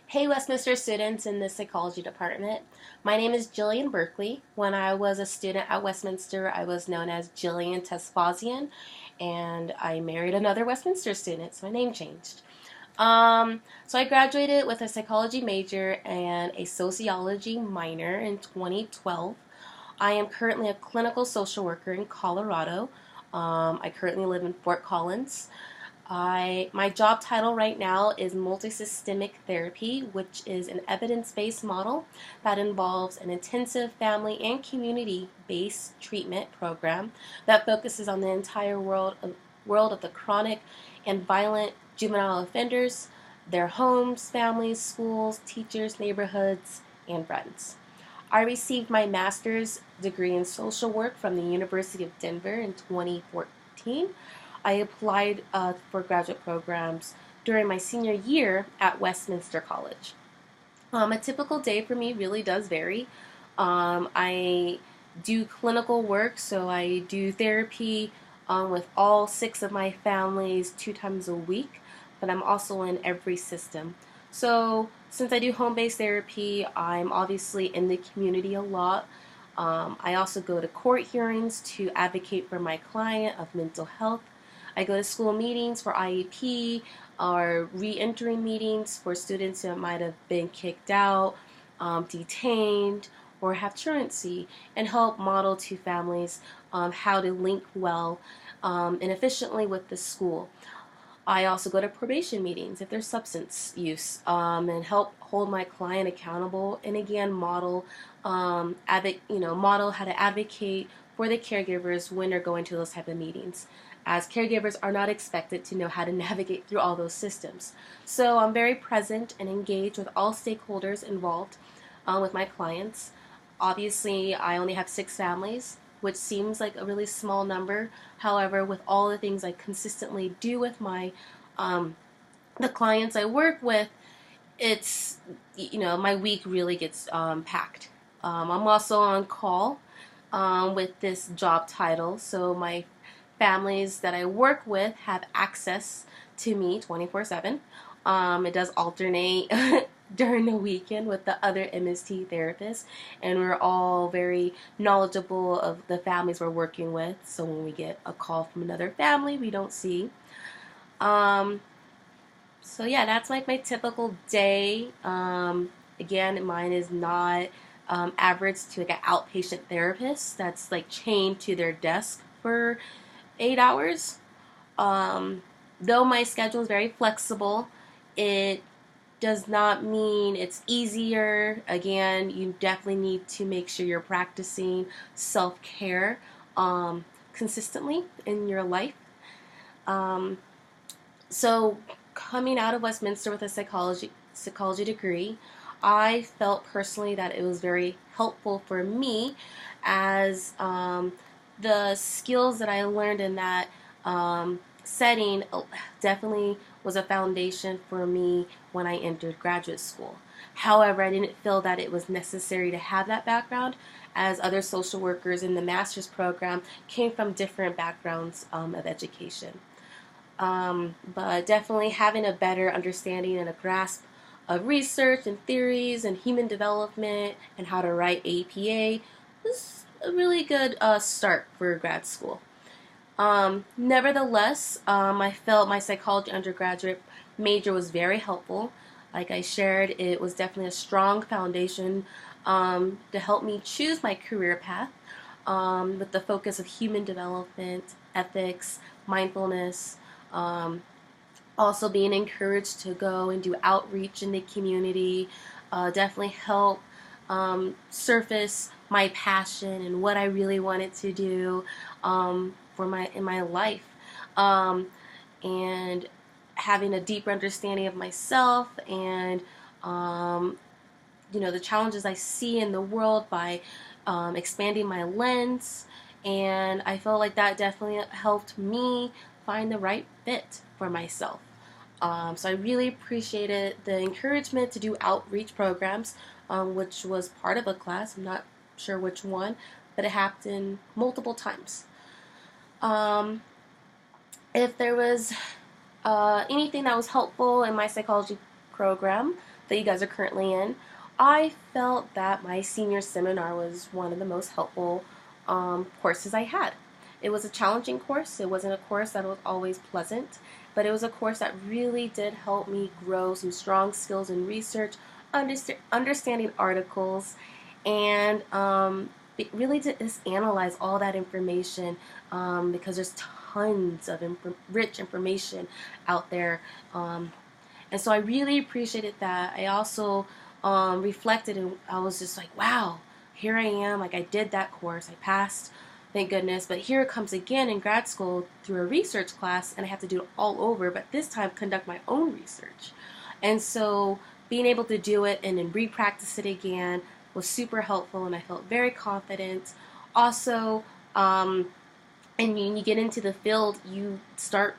Hey, Westminster students in the psychology department. My name is Jillian Burkley. When I was a student at Westminster, I was known as Jillian Tesfazian, and I married another Westminster student, so my name changed. So I graduated with a psychology major and a sociology minor in 2012. I am currently a clinical social worker in Colorado. I currently live in Fort Collins. My job title right now is multisystemic therapy, which is an evidence-based model that involves an intensive family and community-based treatment program that focuses on the entire world of the chronic and violent juvenile offenders, their homes, families, schools, teachers, neighborhoods, and friends. I received my master's degree in social work from the University of Denver in 2014. I applied for graduate programs during my senior year at Westminster College. A typical day for me really does vary. I do clinical work, so I do therapy with all six of my families 2 times a week, but I'm also in every system. So, since I do home based therapy, I'm obviously in the community a lot. I also go to court hearings to advocate for my client of mental health. I go to school meetings for IEP or re-entry meetings for students who might have been kicked out, detained, or have truancy, and help model to families how to link well and efficiently with the school. I also go to probation meetings if there's substance use and help hold my client accountable, and again model how to advocate for the caregivers when they're going to those type of meetings, as caregivers are not expected to know how to navigate through all those systems. So I'm very present and engaged with all stakeholders involved with my clients. Obviously, I only have six families, which seems like a really small number. However, with all the things I consistently do with the clients I work with, it's my week really gets packed. I'm also on call with this job title, so my families that I work with have access to me 24/7. It does alternate during the weekend with the other MST therapists, and we're all very knowledgeable of the families we're working with. So when we get a call from another family we don't see, um, so yeah, that's like my typical day. Again, mine is not average to like an outpatient therapist that's like chained to their desk for 8 hours. Um, though my schedule is very flexible, it does not mean it's easier. Again, you definitely need to make sure you're practicing self-care consistently in your life. Um, so coming out of Westminster with a psychology degree, I felt personally that it was very helpful for me as the skills that I learned in that setting definitely was a foundation for me when I entered graduate school. However, I didn't feel that it was necessary to have that background, as other social workers in the master's program came from different backgrounds of education. But definitely having a better understanding and a grasp of research and theories and human development and how to write APA was a really good start for grad school. Nevertheless, I felt my psychology undergraduate major was very helpful. Like I shared, it was definitely a strong foundation to help me choose my career path with the focus of human development, ethics, mindfulness, um, also being encouraged to go and do outreach in the community definitely help surface my passion and what I really wanted to do in my life, and having a deeper understanding of myself and the challenges I see in the world by expanding my lens. And I feel like that definitely helped me find the right fit for myself. So I really appreciated the encouragement to do outreach programs, which was part of a class. I'm not sure which one, but it happened multiple times. Um, if there was anything that was helpful in my psychology program that you guys are currently in, I felt that my senior seminar was one of the most helpful courses I had. It was a challenging course. It wasn't a course that was always pleasant, but it was a course that really did help me grow some strong skills in research, understanding articles, and it really did just analyze all that information because there's tons of rich information out there. And so I really appreciated that. I also reflected, and I was just like, wow, here I am. Like, I did that course. I passed, thank goodness. But here it comes again in grad school through a research class, and I have to do it all over, but this time conduct my own research. And so being able to do it and then re-practice it again was super helpful, and I felt very confident. Also, and when you get into the field, you start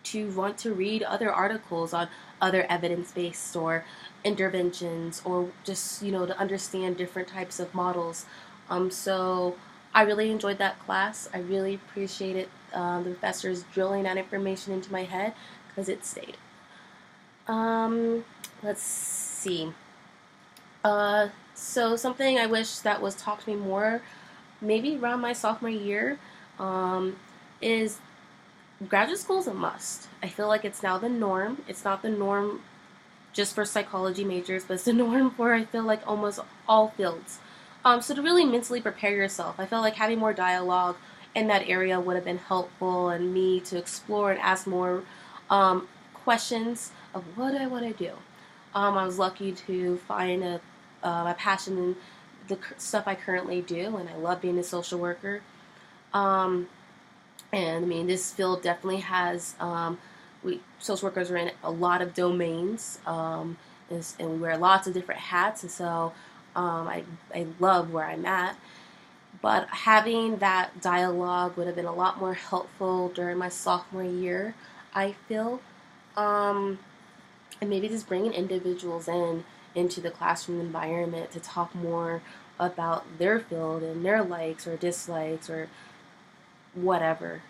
to want to read other articles on other evidence-based or interventions, or just, to understand different types of models. So I really enjoyed that class. I really appreciated the professors drilling that information into my head because it stayed. Let's see. So something I wish that was taught to me more, maybe around my sophomore year, is graduate school is a must. I feel like it's now the norm. It's not the norm just for psychology majors, but it's the norm for, I feel like, almost all fields. So to really mentally prepare yourself, I felt like having more dialogue in that area would have been helpful, and me to explore and ask more questions of what do I want to do. I was lucky to find a passion in the stuff I currently do, and I love being a social worker. And I mean, this field definitely has, social workers are in a lot of domains, and we wear lots of different hats, and so I love where I'm at. But having that dialogue would have been a lot more helpful during my sophomore year, I feel. And maybe just bringing individuals into the classroom environment to talk more about their field and their likes or dislikes or whatever.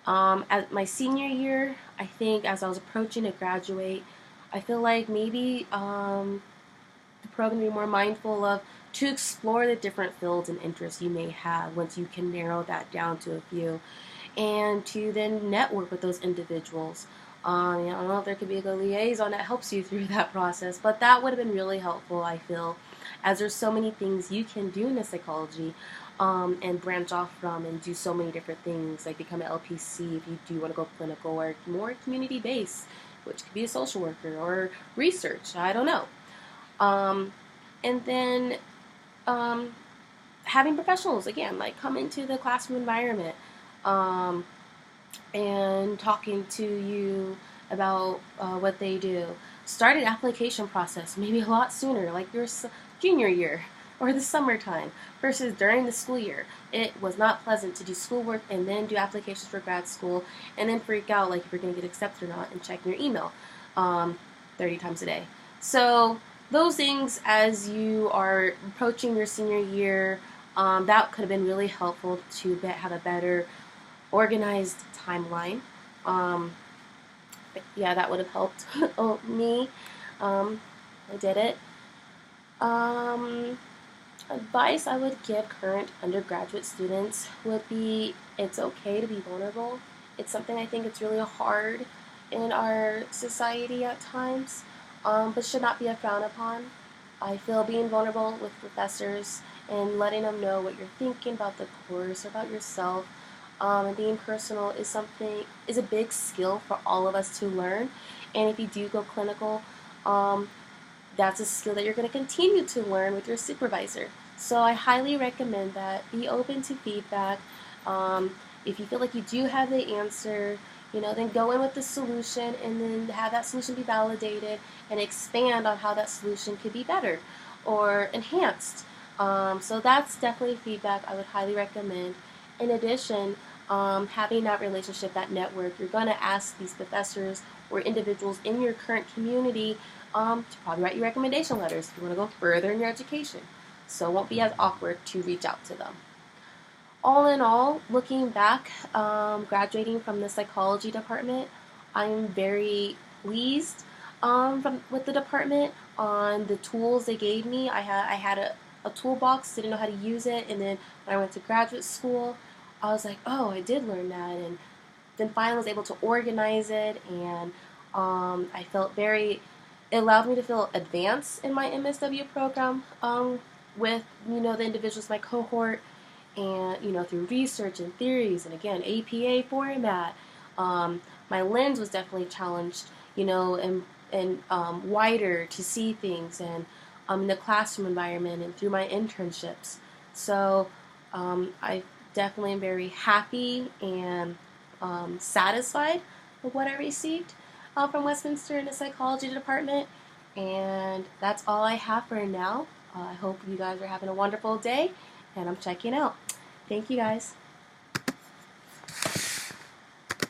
At my senior year, I think as I was approaching to graduate, I feel like maybe the program to be more mindful of to explore the different fields and interests you may have once you can narrow that down to a few, and to then network with those individuals. I don't know if there could be a good liaison that helps you through that process, but that would have been really helpful, I feel, as there's so many things you can do in the psychology and branch off from and do so many different things, like become an LPC if you do want to go clinical, or more community-based, which could be a social worker or research, I don't know. And then having professionals, again, like come into the classroom environment and talking to you about what they do. Start an application process maybe a lot sooner, like your junior year or the summertime, versus during the school year. It was not pleasant to do schoolwork and then do applications for grad school and then freak out like if you're going to get accepted or not and check your email 30 times a day. So those things, as you are approaching your senior year, that could have been really helpful to have a better organized timeline. Yeah, that would have helped me. I did it. Advice I would give current undergraduate students would be, it's okay to be vulnerable. It's something I think it's really hard in our society at times, but should not be a frown upon. I feel being vulnerable with professors and letting them know what you're thinking about the course or about yourself, and being personal is a big skill for all of us to learn. And if you do go clinical, that's a skill that you're going to continue to learn with your supervisor. So I highly recommend that. Be open to feedback. If you feel like you do have the answer, then go in with the solution and then have that solution be validated and expand on how that solution could be better or enhanced. So that's definitely feedback I would highly recommend. In addition, having that relationship, that network, you're going to ask these professors or individuals in your current community to probably write you recommendation letters if you want to go further in your education. So it won't be as awkward to reach out to them. All in all, looking back, graduating from the psychology department, I'm very pleased. with the department on the tools they gave me. I had a toolbox, didn't know how to use it, and then when I went to graduate school, I was like, oh, I did learn that, and then finally was able to organize it, and I felt very. It allowed me to feel advanced in my MSW program with the individuals in my cohort, and through research and theories, and again APA format. My lens was definitely challenged, and wider to see things, and in the classroom environment and through my internships. So I definitely am very happy and satisfied with what I received from Westminster in the psychology department. And that's all I have for now. I hope you guys are having a wonderful day, and I'm checking out. Thank you guys.